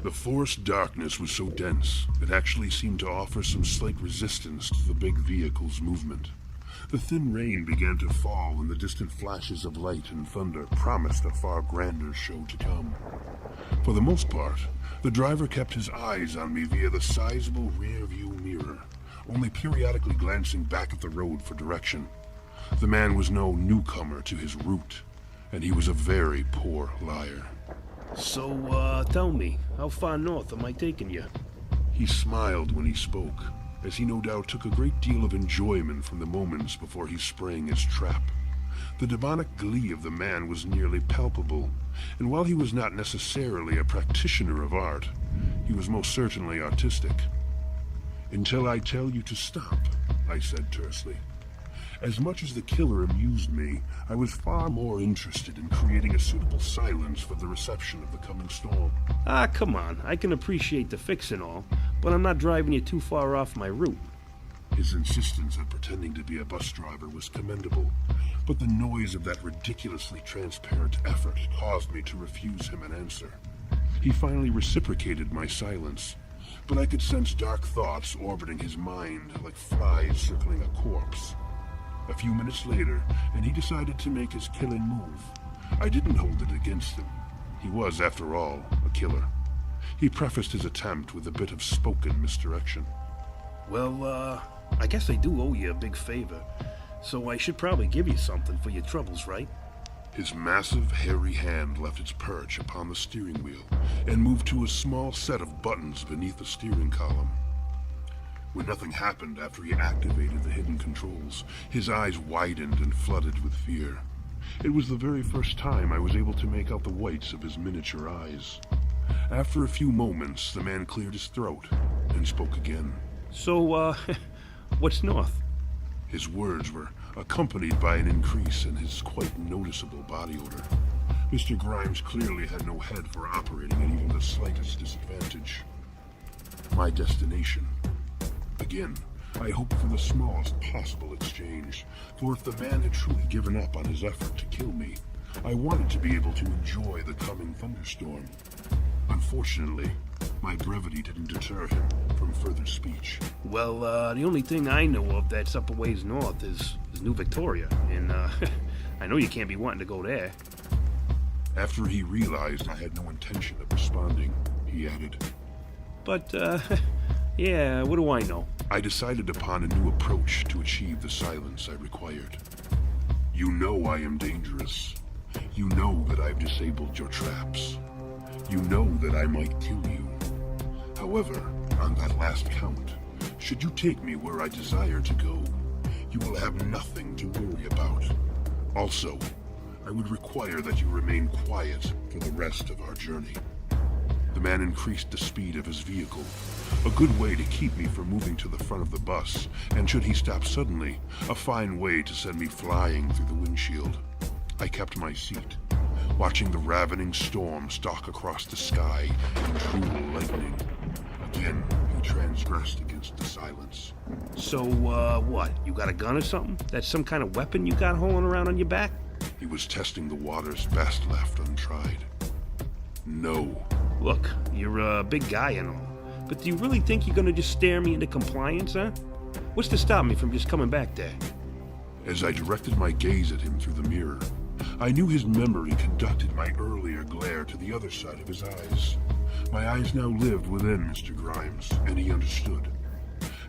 The forest darkness was so dense, it actually seemed to offer some slight resistance to the big vehicle's movement. The thin rain began to fall, and the distant flashes of light and thunder promised a far grander show to come. For the most part, the driver kept his eyes on me via the sizable rear-view mirror, only periodically glancing back at the road for direction. The man was no newcomer to his route, and he was a very poor liar. So, tell me, how far north am I taking you? He smiled when he spoke, as he no doubt took a great deal of enjoyment from the moments before he sprang his trap. The demonic glee of the man was nearly palpable, and while he was not necessarily a practitioner of art, he was most certainly artistic. "Until I tell you to stop," I said tersely. As much as the killer amused me, I was far more interested in creating a suitable silence for the reception of the coming storm. Ah, come on, I can appreciate the fix and all, but I'm not driving you too far off my route. His insistence on pretending to be a bus driver was commendable, but the noise of that ridiculously transparent effort caused me to refuse him an answer. He finally reciprocated my silence, but I could sense dark thoughts orbiting his mind like flies circling a corpse. A few minutes later, and he decided to make his killing move. I didn't hold it against him. He was, after all, a killer. He prefaced his attempt with a bit of spoken misdirection. Well, I guess I do owe you a big favor, so I should probably give you something for your troubles, right? His massive, hairy hand left its perch upon the steering wheel and moved to a small set of buttons beneath the steering column. When nothing happened after he activated the hidden controls, his eyes widened and flooded with fear. It was the very first time I was able to make out the whites of his miniature eyes. After a few moments, the man cleared his throat and spoke again. So, what's north? His words were accompanied by an increase in his quite noticeable body odor. Mr. Grimes clearly had no head for operating at even the slightest disadvantage. My destination. Again, I hoped for the smallest possible exchange, for if the man had truly given up on his effort to kill me, I wanted to be able to enjoy the coming thunderstorm. Unfortunately, my brevity didn't deter him from further speech. Well, the only thing I know of that's up a ways north is New Victoria, and, I know you can't be wanting to go there. After he realized I had no intention of responding, he added, But, yeah, what do I know? I decided upon a new approach to achieve the silence I required. You know I am dangerous. You know that I've disabled your traps. You know that I might kill you. However, on that last count, should you take me where I desire to go, you will have nothing to worry about. Also, I would require that you remain quiet for the rest of our journey. The man increased the speed of his vehicle, a good way to keep me from moving to the front of the bus, and should he stop suddenly, a fine way to send me flying through the windshield. I kept my seat, watching the ravening storm stalk across the sky in cruel lightning. Again, he transgressed against the silence. So, what? You got a gun or something? That's some kind of weapon you got hauling around on your back? He was testing the waters best left untried. No. Look, you're a big guy and all, but do you really think you're gonna just stare me into compliance, huh? What's to stop me from just coming back there? As I directed my gaze at him through the mirror, I knew his memory conducted my earlier glare to the other side of his eyes. My eyes now lived within Mr. Grimes, and he understood.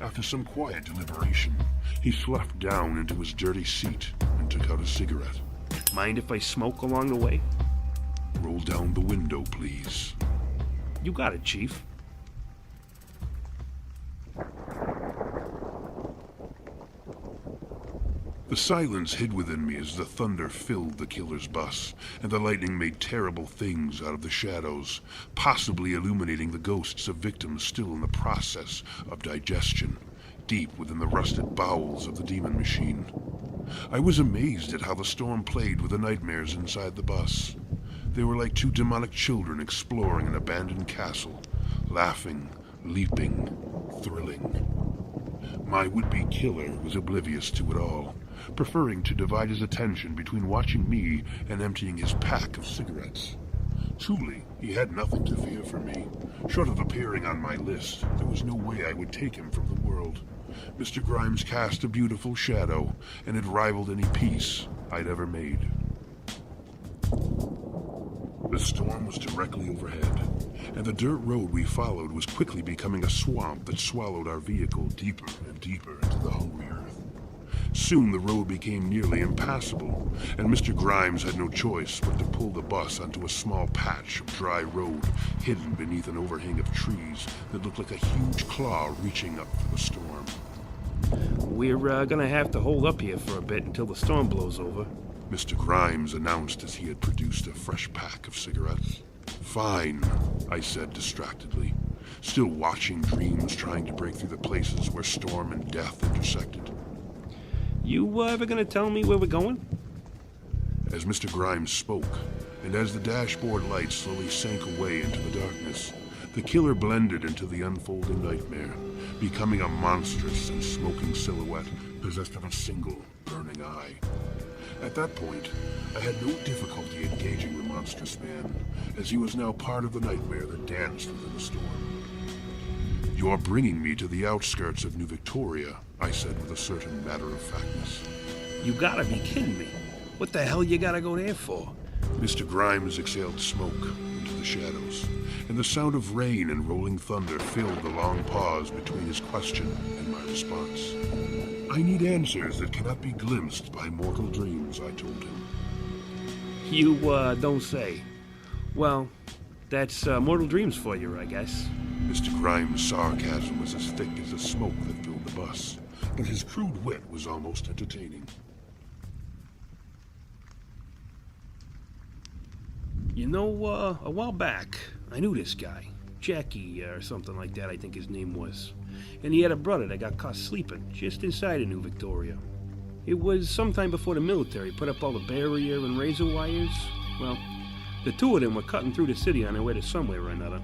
After some quiet deliberation, he sloughed down into his dirty seat and took out a cigarette. Mind if I smoke along the way? Roll down the window, please. You got it, Chief. The silence hid within me as the thunder filled the killer's bus, and the lightning made terrible things out of the shadows, possibly illuminating the ghosts of victims still in the process of digestion, deep within the rusted bowels of the demon machine. I was amazed at how the storm played with the nightmares inside the bus. They were like two demonic children exploring an abandoned castle, laughing, leaping, thrilling. My would-be killer was oblivious to it all, preferring to divide his attention between watching me and emptying his pack of cigarettes. Truly, he had nothing to fear from me. Short of appearing on my list, there was no way I would take him from the world. Mr. Grimes cast a beautiful shadow, and it rivaled any piece I'd ever made. The storm was directly overhead, and the dirt road we followed was quickly becoming a swamp that swallowed our vehicle deeper and deeper into the hungry earth. Soon the road became nearly impassable, and Mr. Grimes had no choice but to pull the bus onto a small patch of dry road hidden beneath an overhang of trees that looked like a huge claw reaching up for the storm. We're gonna have to hold up here for a bit until the storm blows over. Mr. Grimes announced as he had produced a fresh pack of cigarettes. Fine, I said distractedly, still watching dreams trying to break through the places where storm and death intersected. You ever gonna tell me where we're going? As Mr. Grimes spoke, and as the dashboard light slowly sank away into the darkness, the killer blended into the unfolding nightmare, becoming a monstrous and smoking silhouette possessed of a single burning eye. At that point, I had no difficulty engaging the monstrous man, as he was now part of the nightmare that danced within the storm. You are bringing me to the outskirts of New Victoria, I said with a certain matter-of-factness. You gotta be kidding me. What the hell you gotta go there for? Mr. Grimes exhaled smoke into the shadows, and the sound of rain and rolling thunder filled the long pause between his question and my response. I need answers that cannot be glimpsed by mortal dreams, I told him. You, don't say. Well, that's mortal dreams for you, I guess. Mr. Grimes' sarcasm was as thick as the smoke that filled the bus, but his crude wit was almost entertaining. You know, a while back, I knew this guy. Jackie, or something like that, I think his name was. And he had a brother that got caught sleeping just inside of New Victoria. It was sometime before the military put up all the barrier and razor wires. Well, the two of them were cutting through the city on their way to somewhere or another.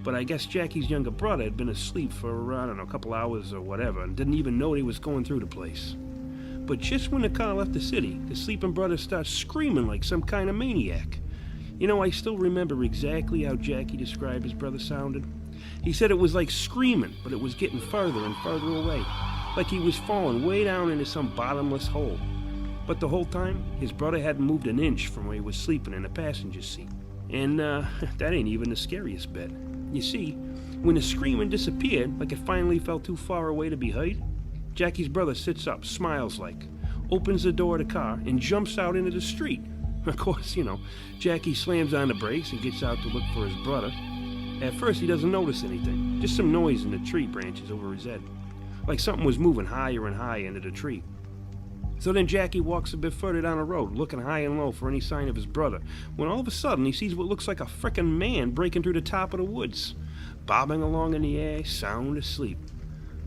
But I guess Jackie's younger brother had been asleep for, I don't know, a couple hours or whatever, and didn't even know he was going through the place. But just when the car left the city, the sleeping brother starts screaming like some kind of maniac. You know, I still remember exactly how Jackie described his brother sounded. He said it was like screaming, but it was getting farther and farther away, like he was falling way down into some bottomless hole. But the whole time, his brother hadn't moved an inch from where he was sleeping in the passenger seat. And that ain't even the scariest bit. You see, when the screaming disappeared, like it finally felt too far away to be heard, Jackie's brother sits up, smiles like, opens the door of the car, and jumps out into the street. Of course, you know, Jackie slams on the brakes and gets out to look for his brother. At first, he doesn't notice anything, just some noise in the tree branches over his head, like something was moving higher and higher into the tree. So then Jackie walks a bit further down the road, looking high and low for any sign of his brother, when all of a sudden he sees what looks like a frickin' man breaking through the top of the woods, bobbing along in the air, sound asleep.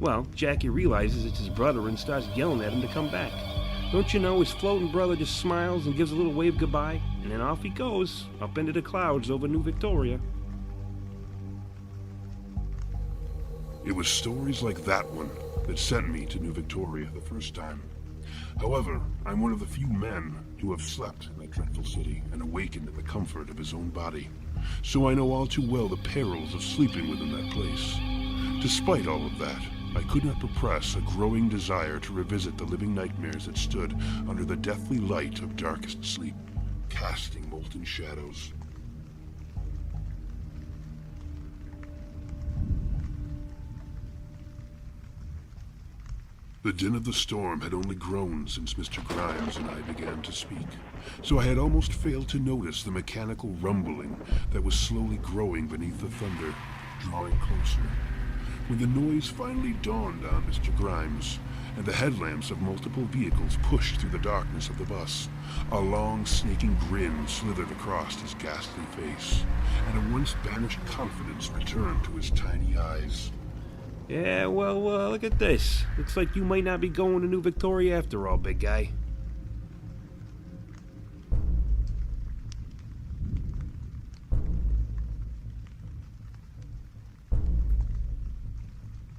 Well, Jackie realizes it's his brother and starts yelling at him to come back. Don't you know, his floating brother just smiles and gives a little wave goodbye, and then off he goes, up into the clouds over New Victoria. It was stories like that one that sent me to New Victoria the first time. However, I'm one of the few men who have slept in that dreadful city and awakened in the comfort of his own body, so I know all too well the perils of sleeping within that place. Despite all of that, I could not repress a growing desire to revisit the living nightmares that stood under the deathly light of darkest sleep, casting molten shadows. The din of the storm had only grown since Mr. Grimes and I began to speak, so I had almost failed to notice the mechanical rumbling that was slowly growing beneath the thunder, drawing closer. When the noise finally dawned on Mr. Grimes, and the headlamps of multiple vehicles pushed through the darkness of the bus, a long, snaking grin slithered across his ghastly face, and a once banished confidence returned to his tiny eyes. Yeah, well, look at this. Looks like you might not be going to New Victoria after all, big guy.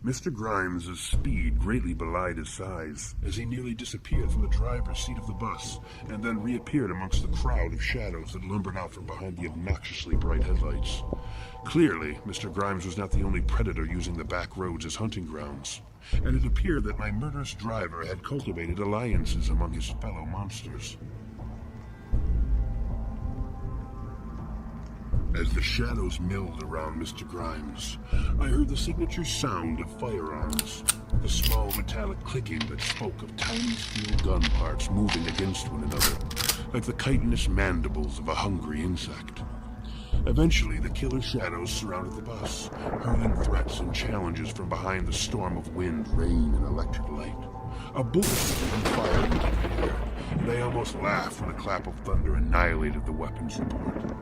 Mr. Grimes' speed greatly belied his size, as he nearly disappeared from the driver's seat of the bus, and then reappeared amongst the crowd of shadows that lumbered out from behind the obnoxiously bright headlights. Clearly, Mr. Grimes was not the only predator using the back roads as hunting grounds, and it appeared that my murderous driver had cultivated alliances among his fellow monsters. As the shadows milled around Mr. Grimes, I heard the signature sound of firearms, the small metallic clicking that spoke of tiny steel gun parts moving against one another, like the chitinous mandibles of a hungry insect. Eventually, the killer shadows surrounded the bus, hurling threats and challenges from behind the storm of wind, rain, and electric light. A bullet fired into the air, and I almost laughed when a clap of thunder annihilated the weapon support.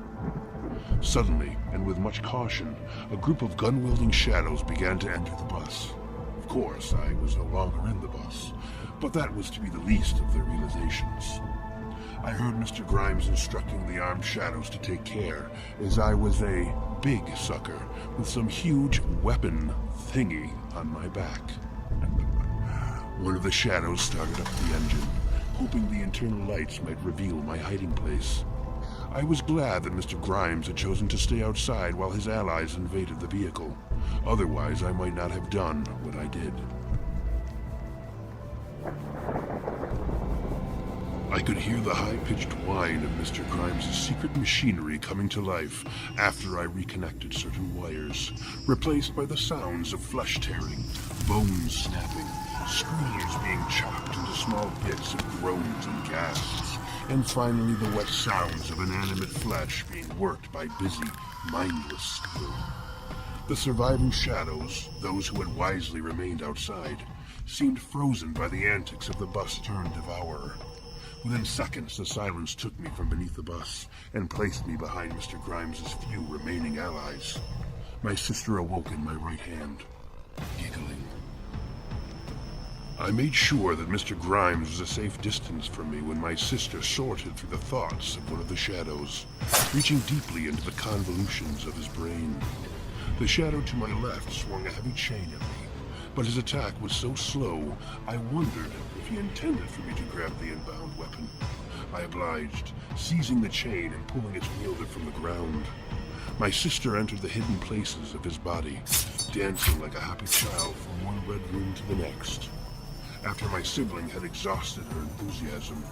Suddenly, and with much caution, a group of gun-wielding shadows began to enter the bus. Of course, I was no longer in the bus, but that was to be the least of their realizations. I heard Mr. Grimes instructing the armed shadows to take care, as I was a big sucker with some huge weapon thingy on my back. One of the shadows started up the engine, hoping the internal lights might reveal my hiding place. I was glad that Mr. Grimes had chosen to stay outside while his allies invaded the vehicle. Otherwise, I might not have done what I did. I could hear the high-pitched whine of Mr. Grimes' secret machinery coming to life after I reconnected certain wires, replaced by the sounds of flesh tearing, bones snapping, screams being chopped into small bits of groans and gasps, and finally the wet sounds of inanimate flesh being worked by busy, mindless steel. The surviving shadows, those who had wisely remained outside, seemed frozen by the antics of the bus-turned devourer. Within seconds, the silence took me from beneath the bus and placed me behind Mr. Grimes' few remaining allies. My sister awoke in my right hand, giggling. I made sure that Mr. Grimes was a safe distance from me when my sister sorted through the thoughts of one of the shadows, reaching deeply into the convolutions of his brain. The shadow to my left swung a heavy chain at me, but his attack was so slow, I wondered if he intended for me to grab the inbound weapon. I obliged, seizing the chain and pulling its wielder from the ground. My sister entered the hidden places of his body, dancing like a happy child from one red room to the next. After my sibling had exhausted her enthusiasm,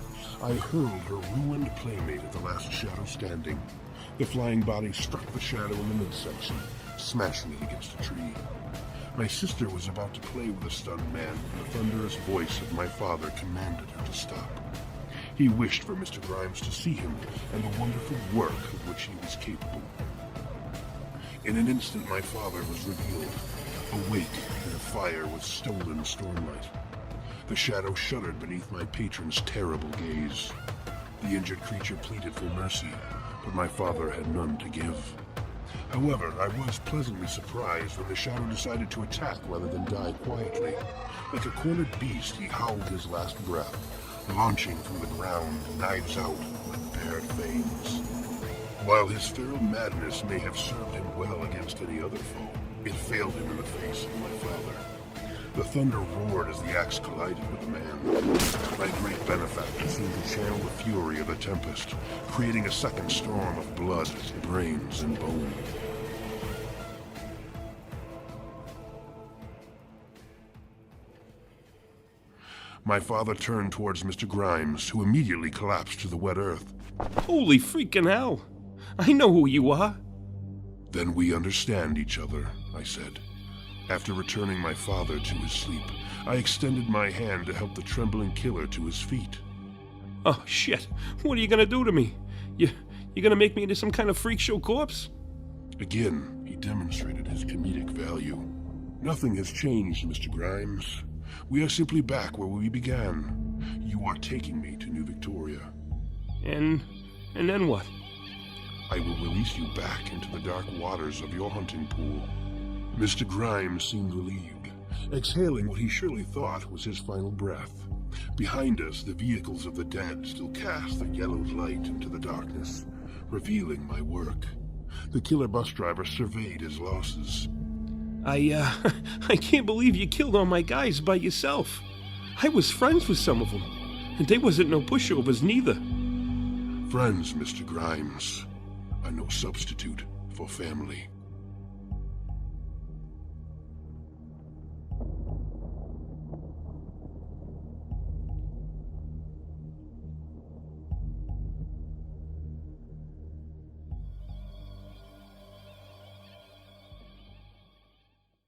I hurled her ruined playmate at the last shadow standing. The flying body struck the shadow in the midsection, smashing it against a tree. My sister was about to play with the stunned man when the thunderous voice of my father commanded her to stop. He wished for Mr. Grimes to see him and the wonderful work of which he was capable. In an instant, my father was revealed, awake in a fire with stolen stormlight. The shadow shuddered beneath my patron's terrible gaze. The injured creature pleaded for mercy, but my father had none to give. However, I was pleasantly surprised when the shadow decided to attack rather than die quietly. Like a cornered beast, he howled his last breath, launching from the ground, knives out, like bared fangs. While his feral madness may have served him well against any other foe, it failed him in the face of my father. The thunder roared as the axe collided with the man. My great benefactor seemed to channel the fury of the tempest, creating a second storm of blood, brains, and bone. My father turned towards Mr. Grimes, who immediately collapsed to the wet earth. Holy freaking hell! I know who you are! Then we understand each other, I said. After returning my father to his sleep, I extended my hand to help the trembling killer to his feet. Oh, shit. What are you gonna do to me? You gonna make me into some kind of freak show corpse? Again, he demonstrated his comedic value. Nothing has changed, Mr. Grimes. We are simply back where we began. You are taking me to New Victoria. And then what? I will release you back into the dark waters of your hunting pool. Mr. Grimes seemed relieved, exhaling what he surely thought was his final breath. Behind us, the vehicles of the dead still cast their yellowed light into the darkness, revealing my work. The killer bus driver surveyed his losses. I can't believe you killed all my guys by yourself. I was friends with some of them, and they wasn't no pushovers neither. Friends, Mr. Grimes, are no substitute for family.